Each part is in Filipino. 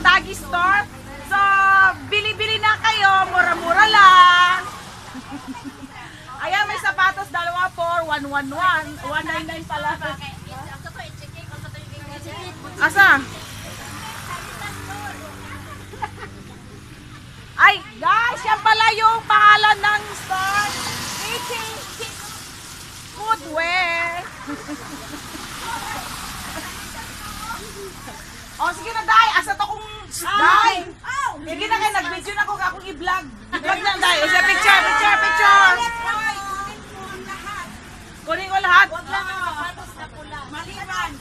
Doggy Store. So, bili-bili na kayo, mura-mura lang. Ayan, may sapatos, dalawa for 111, 199 pala. Asa? Ay, guys, yan pala yung pangalan ng store. Footwear. Oh, sige na, Day. Asa to kung... Day! Sige na kayo, nag-video na kung akong i-vlog. I-vlog na, Day. Isa, picture. Kunin ko lahat. Huwag lang ang sapatos na pula. Maliban.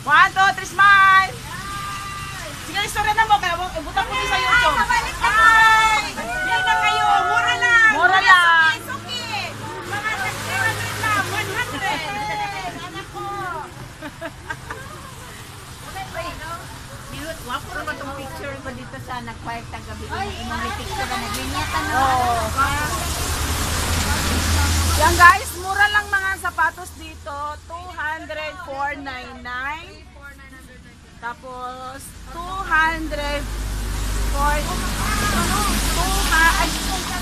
1, 2, 3, smile. Sige, istorya na mo. Kaya ibutang ko sa YouTube. Ay! Bili na kayo. Mura lang. Mura lang. Suki. Mga 600 lang. 100. Anak ko. Wapo naman itong picture ko dito sa nag-quiet ang gabi. Imong may picture na naglinyatan na. Oo. Yan guys, mura lang mga sapatos dito. 200, 499. Tapos 200 for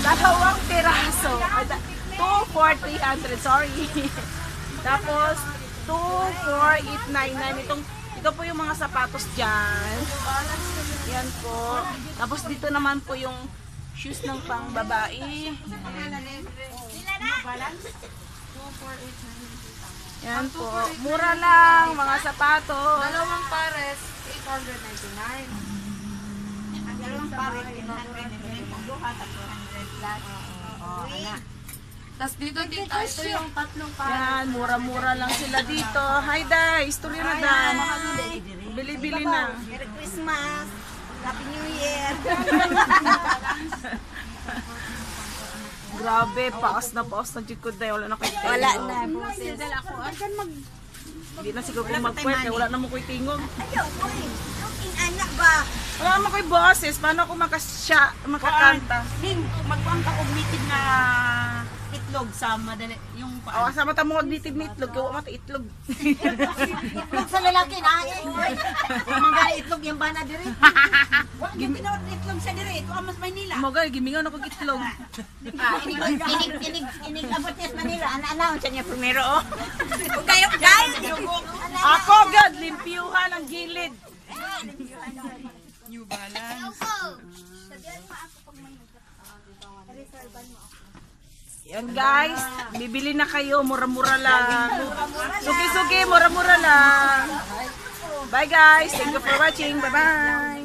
dalawang piraso. 2,400, sorry. Tapos 2,4899. Ito po yung mga sapatos dyan. Yan po. Tapos dito naman po yung shoes ng pang babae. Yan po. Mura lang mga sapatos. Dalawang pares, 899. Ang dalawang pares, 800. Ang duha, 200 plus. Tapos dito, ito yung tatlong pares. Yan, mura-mura lang sila dito. Hi, Day. Istorya na, Dan. Bili-bili na. Merry Christmas! Happy New Year! Grabe, paos na jikod, Day. Wala na kayo tingog. Wala na. Buses. Hindi na siguro kung mag-pwet. Wala na mo ko'y tingog. Ayaw, boy. Yung anak ba? Wala naman ko'y boses. Paano ako makakanta? Magkuang ka native na itlog sa madali. Yung O, sa mata mo magnitid na itlog. Gawa mata itlog. Itlog sa lalaki na. Mga itlog yung bana diri. Huwag yung tinawag na itlog sa diri. Ito ang mas Maynila. Mga gimingan ako itlog. Inig abot niya sa Manila. Ana-announce niya primero. Kung kayo, guys. Ako, God, limpiyuhan ang gilid. New Balance. Yan guys, bibili na kayo, mura-mura lang. Suki-suki, mura-mura lang. Bye guys, thank you for watching. Bye-bye.